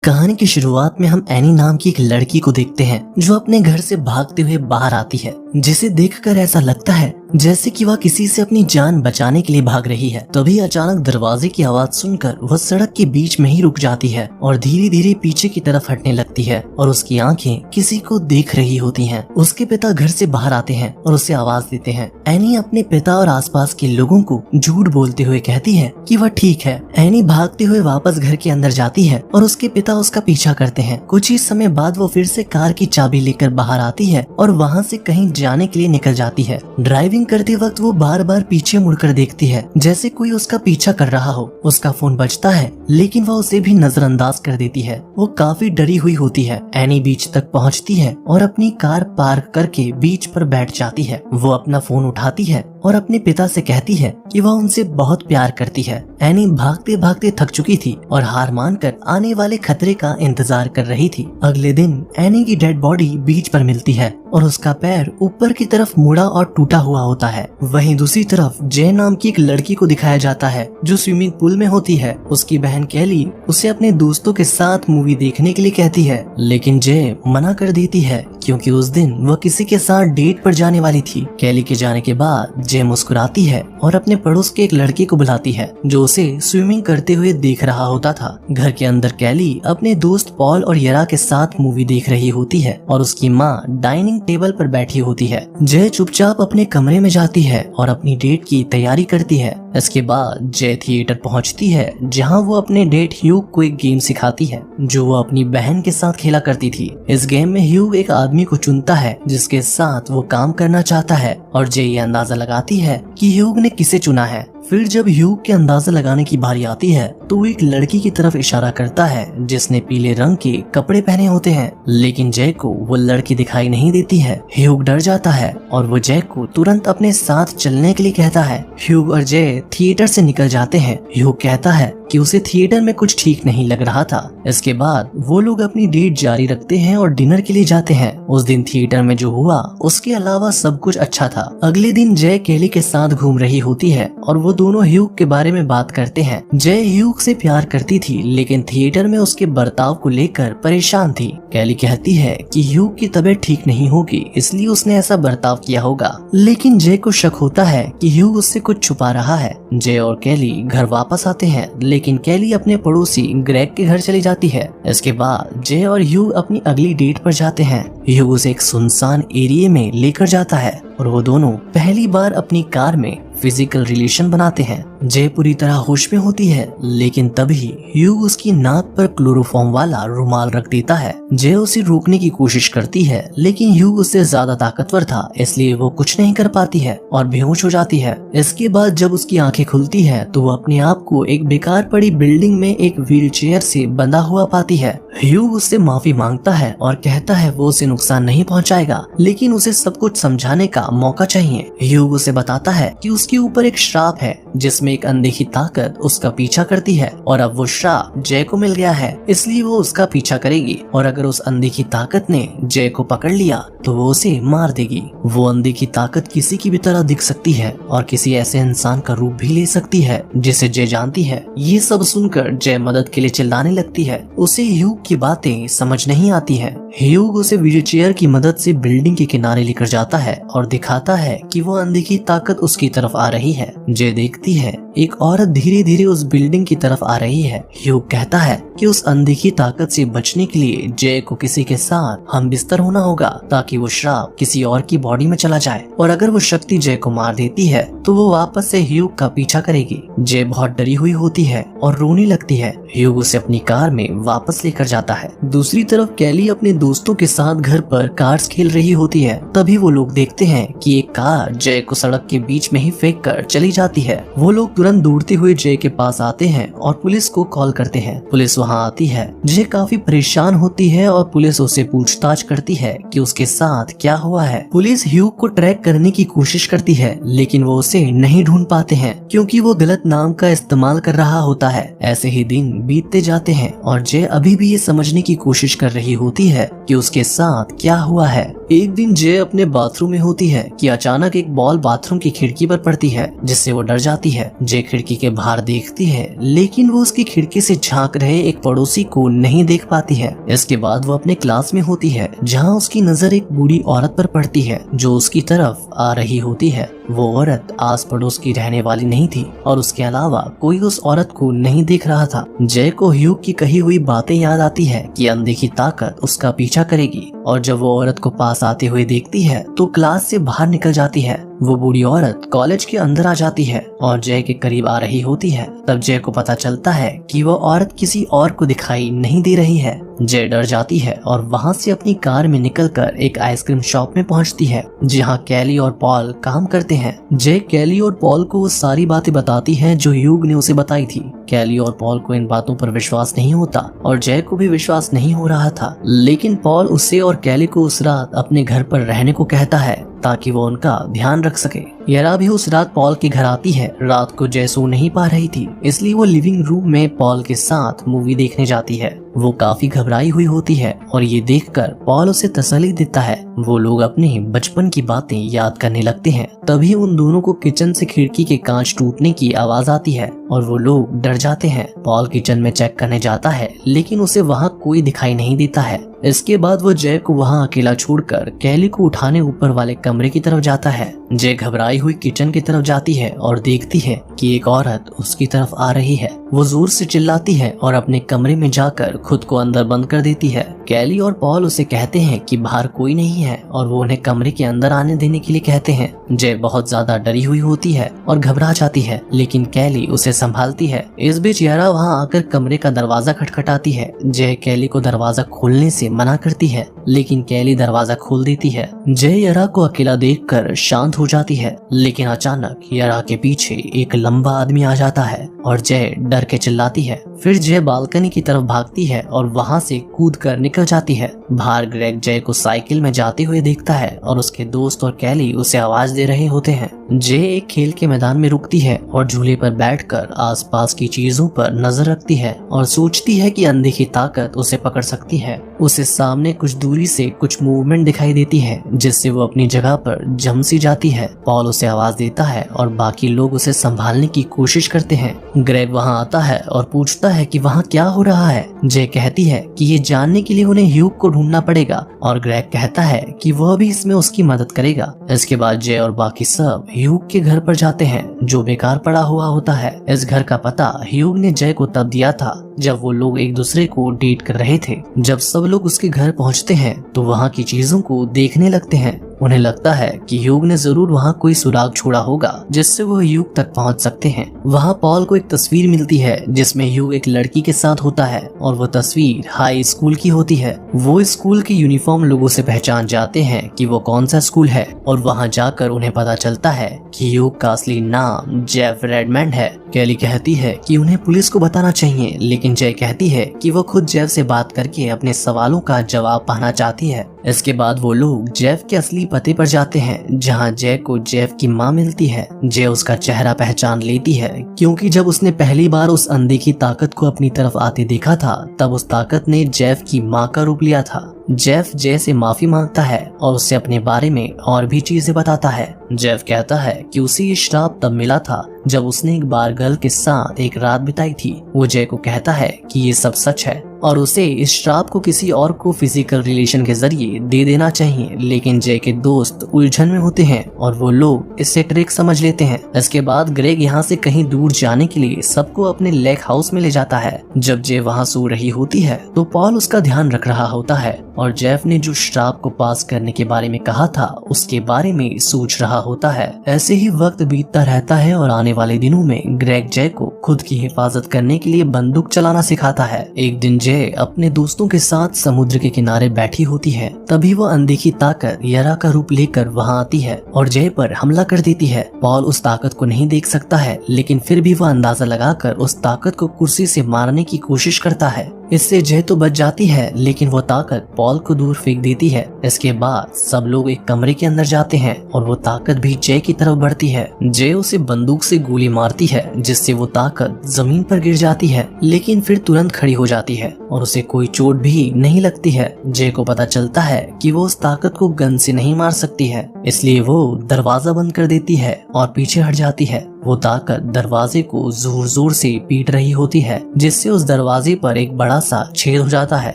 कहानी की शुरुआत में हम एनी नाम की एक लड़की को देखते हैं जो अपने घर से भागते हुए बाहर आती है, जिसे देखकर ऐसा लगता है जैसे कि वह किसी से अपनी जान बचाने के लिए भाग रही है। तभी अचानक दरवाजे की आवाज सुनकर वह सड़क के बीच में ही रुक जाती है और धीरे धीरे पीछे की तरफ हटने लगती है और उसकी आंखें किसी को देख रही होती हैं। उसके पिता घर से बाहर आते हैं और उसे आवाज देते हैं। एनी अपने पिता और आसपास के लोगों को झूठ बोलते हुए कहती है कि वह ठीक है। एनी भागते हुए वापस घर के अंदर जाती है और उसके पिता उसका पीछा करते हैं। कुछ ही समय बाद वो फिर से कार की चाबी लेकर बाहर आती है और वहाँ से कहीं जाने के लिए निकल जाती है। ड्राइविंग करते वक्त वो बार बार पीछे मुड़कर देखती है जैसे कोई उसका पीछा कर रहा हो। उसका फोन बजता है लेकिन वह उसे भी नजरअंदाज कर देती है। वो काफी डरी हुई होती है। एनी बीच तक पहुंचती है और अपनी कार पार्क करके बीच पर बैठ जाती है। वो अपना फोन उठाती है और अपने पिता से कहती है कि वह उनसे बहुत प्यार करती है। एनी भागते भागते थक चुकी थी और हार मानकर आने वाले खतरे का इंतजार कर रही थी। अगले दिन एनी की डेड बॉडी बीच पर मिलती है और उसका पैर ऊपर की तरफ मुड़ा और टूटा हुआ होता है। वहीं दूसरी तरफ जय नाम की एक लड़की को दिखाया जाता है जो स्विमिंग पूल में होती है। उसकी बहन कैली उसे अपने दोस्तों के साथ मूवी देखने के लिए कहती है, लेकिन जय मना कर देती है क्योंकि उस दिन वह किसी के साथ डेट पर जाने वाली थी। कैली के जाने के बाद जय मुस्कुराती है और अपने पड़ोस के एक लड़के को बुलाती है जो उसे स्विमिंग करते हुए देख रहा होता था। घर के अंदर कैली अपने दोस्त पॉल और यरा के साथ मूवी देख रही होती है और उसकी माँ डाइनिंग टेबल पर बैठी होती है। जय चुपचाप अपने कमरे में जाती है और अपनी डेट की तैयारी करती है। इसके बाद जय थिएटर पहुंचती है जहां वो अपने डेट ह्यूग को एक गेम सिखाती है जो वो अपनी बहन के साथ खेला करती थी। इस गेम में ह्यूग एक आदमी को चुनता है जिसके साथ वो काम करना चाहता है और जय ये अंदाजा लगाती है कि ह्यूग ने किसे चुना है। फिर जब ह्यूग के अंदाजा लगाने की बारी आती है तो वो एक लड़की की तरफ इशारा करता है जिसने पीले रंग के कपड़े पहने होते हैं, लेकिन जय को वो लड़की दिखाई नहीं देती है। ह्यूग डर जाता है और वो जय को तुरंत अपने साथ चलने के लिए कहता है। ह्यूग और जय थिएटर से निकल जाते हैं। ह्यूग कहता है कि उसे थिएटर में कुछ ठीक नहीं लग रहा था। इसके बाद वो लोग अपनी डेट जारी रखते हैं और डिनर के लिए जाते हैं। उस दिन थिएटर में जो हुआ उसके अलावा सब कुछ अच्छा था। अगले दिन जय केली के साथ घूम रही होती है और वो दोनों ह्यूग के बारे में बात करते हैं। जय ह्यूग से प्यार करती थी लेकिन थिएटर में उसके बर्ताव को लेकर परेशान थी। केली कहती है कि ह्यूग की तबीयत ठीक नहीं होगी इसलिए उसने ऐसा बर्ताव किया होगा, लेकिन जय को शक होता है कि ह्यूग उससे कुछ छुपा रहा है। जय और केली घर वापस आते हैं लेकिन केली अपने पड़ोसी ग्रेग के घर चली जाती है। इसके बाद जय और ह्यूग अपनी अगली डेट पर जाते हैं। ह्यूग उसे एक सुनसान एरिया में लेकर जाता है और वो दोनों पहली बार अपनी कार में फिजिकल रिलेशन बनाते हैं। जय पूरी तरह होश में होती है लेकिन तभी ह्यूग उसकी नाक पर क्लोरोफॉर्म वाला रुमाल रख देता है। जय उसे रोकने की कोशिश करती है लेकिन ह्यूग उससे ज्यादा ताकतवर था इसलिए वो कुछ नहीं कर पाती है और बेहोश हो जाती है। इसके बाद जब उसकी आंखें खुलती है तो वो अपने आप को एक बेकार पड़ी बिल्डिंग में एक व्हील चेयर से बंधा हुआ पाती है। ह्यूग उससे माफी मांगता है और कहता है वो उसे नुकसान नहीं पहुंचाएगा लेकिन उसे सब कुछ समझाने का मौका चाहिए। ह्यूग उसे बताता है कि उसके ऊपर एक श्राप है जिसमें एक अनदेखी ताकत उसका पीछा करती है और अब वो श्राप जय को मिल गया है इसलिए वो उसका पीछा करेगी और अगर उस अनदेखी ताकत ने जय को पकड़ लिया तो वो उसे मार देगी। वो अनदेखी ताकत किसी की भी तरह दिख सकती है और किसी ऐसे इंसान का रूप भी ले सकती है जिसे जय जानती है। ये सब सुनकर जय मदद के लिए चिल्लाने लगती है। उसे ह्यूग की बातें समझ नहीं आती है। ह्यूग उसे व्हील चेयर की मदद से बिल्डिंग के किनारे लेकर जाता है और दिखाता है कि वो अनदेखी ताकत उसकी तरफ आ रही है। जय देखती है एक औरत धीरे धीरे उस बिल्डिंग की तरफ आ रही है। ह्यूग कहता है कि उस अनदेखी ताकत से बचने के लिए जय को किसी के साथ हम बिस्तर होना होगा ताकि वो श्राप किसी और की बॉडी में चला जाए और अगर वो शक्ति जय को मार देती है तो वो वापस से ह्यूग का पीछा करेगी। जय बहुत डरी हुई होती है और रोने लगती है। ह्यूग उसे अपनी कार में वापस लेकर जाता है। दूसरी तरफ कैली अपने दोस्तों के साथ घर पर कार्ड्स खेल रही होती है। तभी वो लोग देखते हैं कि एक कार जय को सड़क के बीच में ही फेंक कर चली जाती है। वो लोग तुरंत दौड़ते हुए जय के पास आते हैं और पुलिस को कॉल करते हैं। पुलिस वहां आती है। जय काफी परेशान होती है और पुलिस उससे पूछताछ करती है कि उसके साथ क्या हुआ है। पुलिस ह्यूग को ट्रैक करने की कोशिश करती है लेकिन वो उसे नहीं ढूंढ पाते हैं क्योंकि वो गलत नाम का इस्तेमाल कर रहा होता है। ऐसे ही दिन बीतते जाते हैं और जय अभी भी ये समझने की कोशिश कर रही होती है कि उसके साथ क्या हुआ है। एक दिन जय अपने बाथरूम में होती है कि अचानक एक बॉल बाथरूम की खिड़की पर पड़ती करती है जिससे वो डर जाती है। जे खिड़की के बाहर देखती है लेकिन वो उसकी खिड़की से झांक रहे एक पड़ोसी को नहीं देख पाती है। इसके बाद वो अपने क्लास में होती है जहाँ उसकी नजर एक बूढ़ी औरत पर पड़ती है जो उसकी तरफ आ रही होती है। वो औरत आस पड़ोस की रहने वाली नहीं थी और उसके अलावा कोई उस औरत को नहीं देख रहा था। जय को ह्यूग की कही हुई बातें याद आती है कि अनदेखी ताकत उसका पीछा करेगी और जब वो औरत को पास आते हुए देखती है तो क्लास से बाहर निकल जाती है। वो बूढ़ी औरत कॉलेज के अंदर आ जाती है और जय के करीब आ रही होती है। तब जय को पता चलता है कि वो औरत किसी और को दिखाई नहीं दे रही है। जय डर जाती है और वहाँ से अपनी कार में निकलकर एक आइसक्रीम शॉप में पहुँचती है जहाँ कैली और पॉल काम करते हैं। जय कैली और पॉल को वो सारी बातें बताती है जो ह्यूग ने उसे बताई थी। कैली और पॉल को इन बातों पर विश्वास नहीं होता और जय को भी विश्वास नहीं हो रहा था, लेकिन पॉल उसे और कैली को उस रात अपने घर पर रहने को कहता है ताकि वो उनका ध्यान रख सके। यरा भी उस रात पॉल के घर आती है। रात को जय सो नहीं पा रही थी इसलिए वो लिविंग रूम में पॉल के साथ मूवी देखने जाती है। वो काफी घबराई हुई होती है और ये देखकर पॉल उसे तसल्ली देता है। वो लोग अपनी बचपन की बातें याद करने लगते हैं। तभी उन दोनों को किचन से खिड़की के कांच टूटने की आवाज आती है और वो लोग डर जाते हैं। पॉल किचन में चेक करने जाता है लेकिन उसे वहाँ कोई दिखाई नहीं देता है। इसके बाद वो जय को वहाँ अकेला छोड़कर कैली को उठाने ऊपर वाले कमरे की तरफ जाता है। जय घबराई हुई किचन की तरफ जाती है और देखती है कि एक औरत उसकी तरफ आ रही है। वो जोर से चिल्लाती है और अपने कमरे में जाकर खुद को अंदर बंद कर देती है। कैली और पॉल उसे कहते हैं कि बाहर कोई नहीं है और वो उन्हें कमरे के अंदर आने देने के लिए कहते हैं। जय बहुत ज्यादा डरी हुई होती है और घबरा जाती है लेकिन कैली उसे संभालती है। इस बीच यारा वहाँ आकर कमरे का दरवाजा खटखटाती है। जय कैली को दरवाजा खोलने से मना करती है लेकिन कैली दरवाजा खोल देती है। जय यारा को अकेला देखकर शांत हो जाती है लेकिन अचानक यारा के पीछे एक लंबा आदमी आ जाता है और जय डर के चिल्लाती है। फिर जय बालकनी की तरफ भागती है और वहाँ से कूद कर निकल जाती है। बाहर ग्रेग जय को साइकिल में जाते हुए देखता है और उसके दोस्त और कैली उसे आवाज दे रहे होते हैं। जय एक खेल के मैदान में रुकती है और झूले पर बैठकर आसपास की चीजों पर नजर रखती है और सोचती है कि अनदेखी ताकत उसे पकड़ सकती है। उसे सामने कुछ दूरी से कुछ मूवमेंट दिखाई देती है जिससे वो अपनी जगह पर जम सी जाती है। पॉल उसे आवाज देता है और बाकी लोग उसे संभालने की कोशिश करते हैं। ग्रेग वहाँ आता है और पूछता है कि वहाँ क्या हो रहा है। जय कहती है कि ये जानने के लिए उन्हें ह्यूग को ढूंढना पड़ेगा और ग्रेग कहता है कि वह भी इसमें उसकी मदद करेगा। इसके बाद जय और बाकी सब ह्यूग के घर पर जाते हैं जो बेकार पड़ा हुआ होता है। इस घर का पता ह्यूग ने जय को तब दिया था जब वो लोग एक दूसरे को डेट कर रहे थे। जब सब लोग उसके घर पहुंचते हैं तो वहाँ की चीजों को देखने लगते हैं। उन्हें लगता है कि ह्यूग ने जरूर वहाँ कोई सुराग छोड़ा होगा जिससे वो ह्यूग तक पहुँच सकते हैं। वहाँ पॉल को एक तस्वीर मिलती है जिसमें ह्यूग एक लड़की के साथ होता है और वो तस्वीर हाई स्कूल की होती है। वो स्कूल के यूनिफॉर्म लोगों से पहचान जाते हैं कि वो कौन सा स्कूल है और वहाँ जाकर उन्हें पता चलता है कि ह्यूग का असली नाम जेफ रेडमंड है। कैली कहती है कि उन्हें पुलिस को बताना चाहिए लेकिन जय कहती है कि वो खुद जेफ से बात करके अपने सवालों का जवाब पाना चाहती है। इसके बाद वो लोग जेफ के असली पते पर जाते हैं जहां जय को जेफ की मां मिलती है। जय उसका चेहरा पहचान लेती है क्योंकि जब उसने पहली बार उस अनदेखी ताकत को अपनी तरफ आते देखा था तब उस ताकत ने जेफ की मां का रूप लिया था। जेफ जय से माफी मांगता है और उससे अपने बारे में और भी चीजें बताता है। जेफ कहता है कि उसे ये श्राप तब मिला था जब उसने एक बार गर्ल के साथ एक रात बिताई थी। वो जय को कहता है कि ये सब सच है और उसे इस श्राप को किसी और को फिजिकल रिलेशन के जरिए दे देना चाहिए, लेकिन जय के दोस्त उलझन में होते हैं और वो लोग इससे ट्रिक समझ लेते हैं। इसके बाद ग्रेग यहाँ से कहीं दूर जाने के लिए सबको अपने लेक हाउस में ले जाता है। जब जय वहाँ सो रही होती है तो पॉल उसका ध्यान रख रहा होता है और जेफ ने जो श्राप को पास करने के बारे में कहा था उसके बारे में सोच रहा होता है। ऐसे ही वक्त बीतता रहता है और आने वाले दिनों में ग्रेग जय को खुद की हिफाजत करने के लिए बंदूक चलाना सिखाता है। एक दिन जय अपने दोस्तों के साथ समुद्र के किनारे बैठी होती है, तभी वो अनदेखी ताकत यरा का रूप लेकर वहाँ आती है और जय पर हमला कर देती है। पॉल उस ताकत को नहीं देख सकता है लेकिन फिर भी वह अंदाजा लगाकर उस ताकत को कुर्सी से मारने की कोशिश करता है। इससे जय तो बच जाती है, लेकिन वो ताकत पॉल को दूर फेंक देती है। इसके बाद सब लोग एक कमरे के अंदर जाते हैं और वो ताकत भी जय की तरफ बढ़ती है। जय उसे बंदूक से गोली मारती है, जिससे वो ताकत जमीन पर गिर जाती है, लेकिन फिर तुरंत खड़ी हो जाती है और उसे कोई चोट भी नहीं लगती है। जय को पता चलता है कि वो उस ताकत को गन से नहीं मार सकती है, इसलिए वो दरवाजा बंद कर देती है और पीछे हट जाती है। वो ताकत दरवाजे को जोर जोर से पीट रही होती है, जिससे उस दरवाजे पर एक बड़ा सा छेद हो जाता है।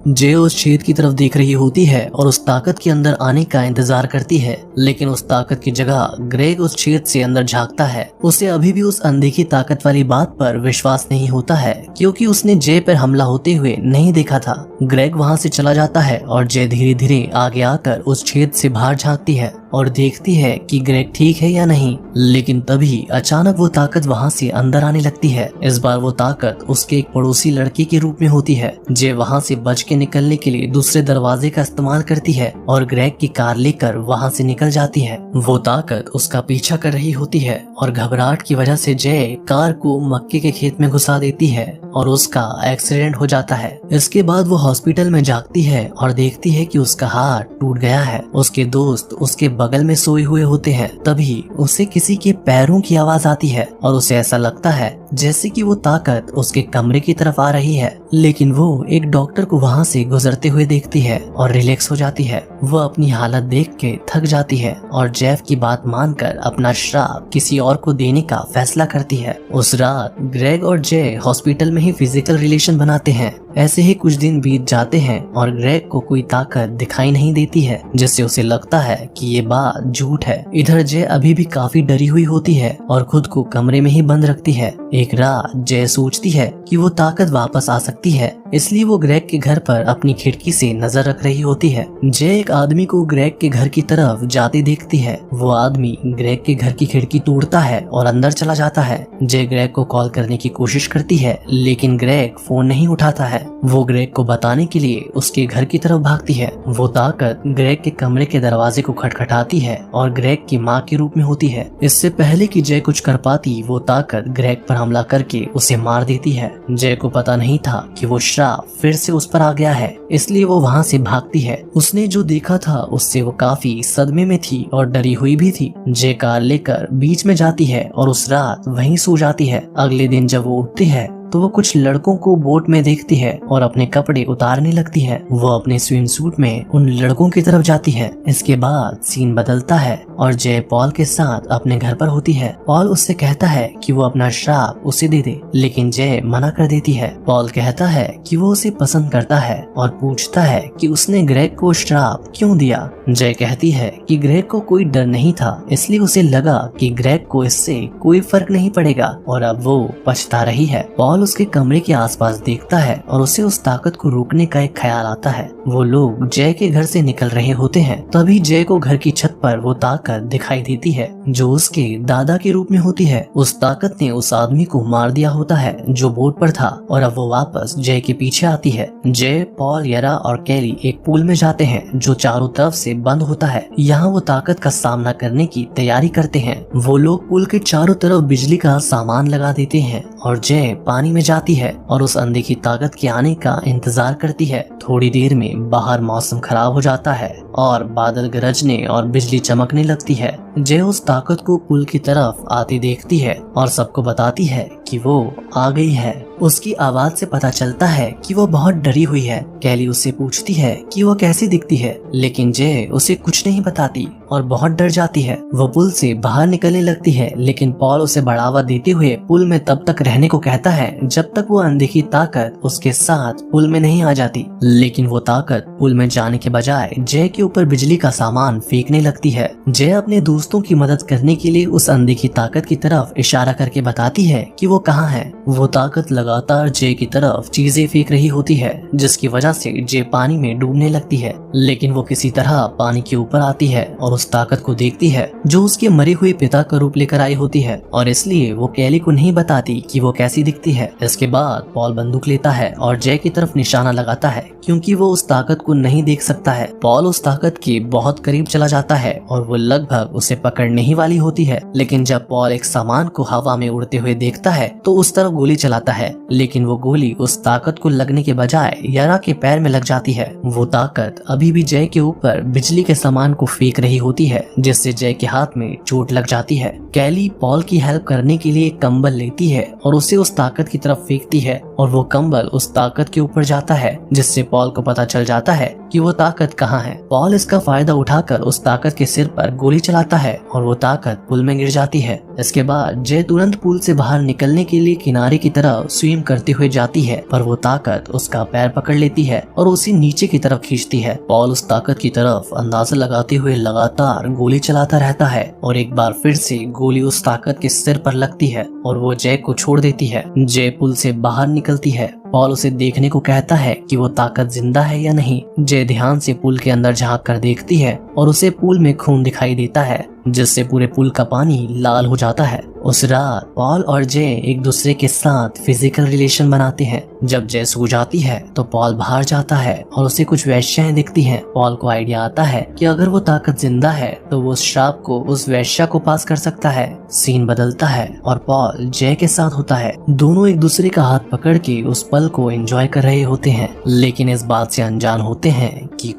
जय उस छेद की तरफ देख रही होती है और उस ताकत के अंदर आने का इंतजार करती है, लेकिन उस ताकत की जगह ग्रेग उस छेद से अंदर झांकता है। उसे अभी भी उस अनदेखी ताकत वाली बात पर विश्वास नहीं होता है, क्योंकि उसने जय पर हमला होते हुए नहीं देखा था। ग्रेग वहाँ से चला जाता है और जय धीरे धीरे आगे आकर उस छेद से बाहर झांकती है और देखती है कि ग्रेग ठीक है या नहीं, लेकिन तभी अचानक वो ताकत वहाँ से अंदर आने लगती है। इस बार वो ताकत उसके एक पड़ोसी लड़के के रूप में होती है। जय वहाँ से बच के निकलने के लिए दूसरे दरवाजे का इस्तेमाल करती है और ग्रेग की कार लेकर वहाँ से निकल जाती है। वो ताकत उसका पीछा कर रही होती है और घबराहट की वजह से जय कार को मक्के के खेत में घुसा देती है और उसका एक्सीडेंट हो जाता है। इसके बाद वो हॉस्पिटल में जागती है और देखती है कि उसका हाथ टूट गया है। उसके दोस्त उसके बगल में सोए हुए होते हैं। तभी उसे किसी के पैरों की आवाज आती है और उसे ऐसा लगता है जैसे कि वो ताकत उसके कमरे की तरफ आ रही है, लेकिन वो एक डॉक्टर को वहाँ से गुजरते हुए देखती है और रिलैक्स हो जाती है। वो अपनी हालत देख के थक जाती है और जेफ की बात मानकर अपना श्राप किसी और को देने का फैसला करती है। उस रात ग्रेग और जय हॉस्पिटल में ही फिजिकल रिलेशन बनाते हैं। ऐसे ही कुछ दिन बीत जाते हैं और ग्रेग को कोई ताकत दिखाई नहीं देती है, जिससे उसे लगता है कि ये बात झूठ है। इधर जय अभी भी काफी डरी हुई होती है और खुद को कमरे में ही बंद रखती है। एक रात जय सोचती है कि वो ताकत वापस आ सकती है, इसलिए वो ग्रेग के घर पर अपनी खिड़की से नजर रख रही होती है। जय एक आदमी को ग्रेग के घर की तरफ जाते देखती है। वो आदमी ग्रेग के घर की खिड़की तोड़ता है और अंदर चला जाता है। जय ग्रेग को कॉल करने की कोशिश करती है, लेकिन ग्रेग फोन नहीं उठाता है। वो ग्रेग को बताने के लिए उसके घर की तरफ भागती है। वो ताकत ग्रेग के कमरे के दरवाजे को खटखटाती है और ग्रेग की माँ के रूप में होती है। इससे पहले कि जय कुछ कर पाती, वो ताकत ग्रेग पर हमला करके उसे मार देती है। जय को पता नहीं था कि वो श्राप फिर से उस पर आ गया है, इसलिए वो वहाँ से भागती है। उसने जो देखा था उससे वो काफी सदमे में थी और डरी हुई भी थी। जय कार लेकर बीच में जाती है और उस रात वहीं सो जाती है। अगले दिन जब वो उठती है तो वो कुछ लड़कों को बोट में देखती है और अपने कपड़े उतारने लगती है। वो अपने स्विम सूट में उन लड़कों की तरफ जाती है। इसके बाद सीन बदलता है और जय पॉल के साथ अपने घर पर होती है। पॉल उससे कहता है कि वो अपना श्राप उसे दे दे, लेकिन जय मना कर देती है। पॉल कहता है कि वो उसे पसंद करता है और पूछता है कि उसने ग्रेग को श्राप क्यों दिया। जय कहती है कि ग्रेग को कोई डर नहीं था, इसलिए उसे लगा कि ग्रेग को इससे कोई फर्क नहीं पड़ेगा और अब वो पछता रही है। पॉल उसके कमरे के आसपास देखता है और उसे उस ताकत को रोकने का एक ख्याल आता है। वो लोग जय के घर से निकल रहे होते हैं। तभी जय को घर की छत पर वो ताकत दिखाई देती है, जो उसके दादा के रूप में होती है। उस ताकत ने उस आदमी को मार दिया होता है जो बोट पर था और अब वो वापस जय के पीछे आती है। जय, पॉल, यरा और कैली एक पूल में जाते हैं जो चारों तरफ से बंद होता है। यहाँ वो ताकत का सामना करने की तैयारी करते हैं। वो लोग पुल के चारों तरफ बिजली का सामान लगा देते हैं और जय पानी में जाती है और उस अनदेखी ताकत के आने का इंतजार करती है। थोड़ी देर में बाहर मौसम खराब हो जाता है और बादल गरजने और बिजली चमकने लगती है। जय उस ताकत को पुल की तरफ आती देखती है और सबको बताती है कि वो आ गई है। उसकी आवाज से पता चलता है कि वो बहुत डरी हुई है। कैली उससे पूछती है कि वो कैसी दिखती है, लेकिन जय उसे कुछ नहीं बताती और बहुत डर जाती है। वो पुल से बाहर निकलने लगती है, लेकिन पॉल उसे बढ़ावा देते हुए पुल में तब तक रहने को कहता है जब तक वो अनदेखी ताकत उसके साथ पुल में नहीं आ जाती। लेकिन वो ताकत पुल में जाने के बजाय जय के ऊपर बिजली का सामान फेंकने लगती है। जय अपने दोस्तों की मदद करने के लिए उस अनदेखी ताकत की तरफ इशारा करके बताती है कि वो कहाँ है। वो ताकत लगातार जय की तरफ चीजें फेंक रही होती है, जिसकी वजह से जय पानी में डूबने लगती है। लेकिन वो किसी तरह पानी के ऊपर आती है और उस ताकत को देखती है जो उसके मरे हुए पिता का रूप लेकर आई होती है, और इसलिए वो कैली को नहीं बताती कि वो कैसी दिखती है। इसके बाद पॉल बंदूक लेता है और जय की तरफ निशाना लगाता है, क्योंकि वो उस ताकत को नहीं देख सकता है। पॉल उस ताकत के बहुत करीब चला जाता है और वो लगभग उसे पकड़ने ही वाली होती है। लेकिन जब पॉल एक सामान को हवा में उड़ते हुए देखता है तो उस तरफ गोली चलाता है, लेकिन वो गोली उस ताकत को लगने के बजाय यारा के पैर में लग जाती है। वो ताकत अभी भी जय के ऊपर बिजली के सामान को फेंक रही होती है, जिससे जय के हाथ में चोट लग जाती है। कैली पॉल की हेल्प करने के लिए एक कंबल लेती है और उसे उस ताकत की तरफ फेंकती है और वो कंबल उस ताकत के ऊपर जाता है, जिससे पॉल को पता चल जाता है कि वो ताकत कहाँ है। पॉल इसका फायदा उठाकर उस ताकत के सिर पर गोली चलाता है और वो ताकत पुल में गिर जाती है। इसके बाद जय तुरंत पुल से बाहर निकलने के लिए किनारे की तरफ स्विम करते हुए जाती है, पर वो ताकत उसका पैर पकड़ लेती है और उसे नीचे की तरफ खींचती है। पॉल उस ताकत की तरफ अंदाजा लगाते हुए लगातार गोली चलाता रहता है और एक बार फिर से गोली उस ताकत के सिर पर लगती है और वो जय को छोड़ देती है। जय पुल से बाहर निकलती है। पॉल उसे देखने को कहता है कि वो ताकत जिंदा है या नहीं। जय ध्यान से पुल के अंदर झांक कर देखती है और उसे पुल में खून दिखाई देता है, जिससे पूरे पुल का पानी लाल हो जाता है। उस रात पॉल और जय एक दूसरे के साथ फिजिकल रिलेशन बनाते हैं। जब जय सो जाती है तो पॉल बाहर जाता है और उसे कुछ वेश्याएं दिखती हैं। पॉल को आइडिया आता है कि अगर वो ताकत जिंदा है तो वो उस श्राप को उस वेश्या को पास कर सकता है। सीन बदलता है और पॉल जय के साथ होता है। दोनों एक दूसरे का हाथ पकड़ के उस पल को एंजॉय कर रहे होते हैं, लेकिन इस बात से अनजान होते हैं कि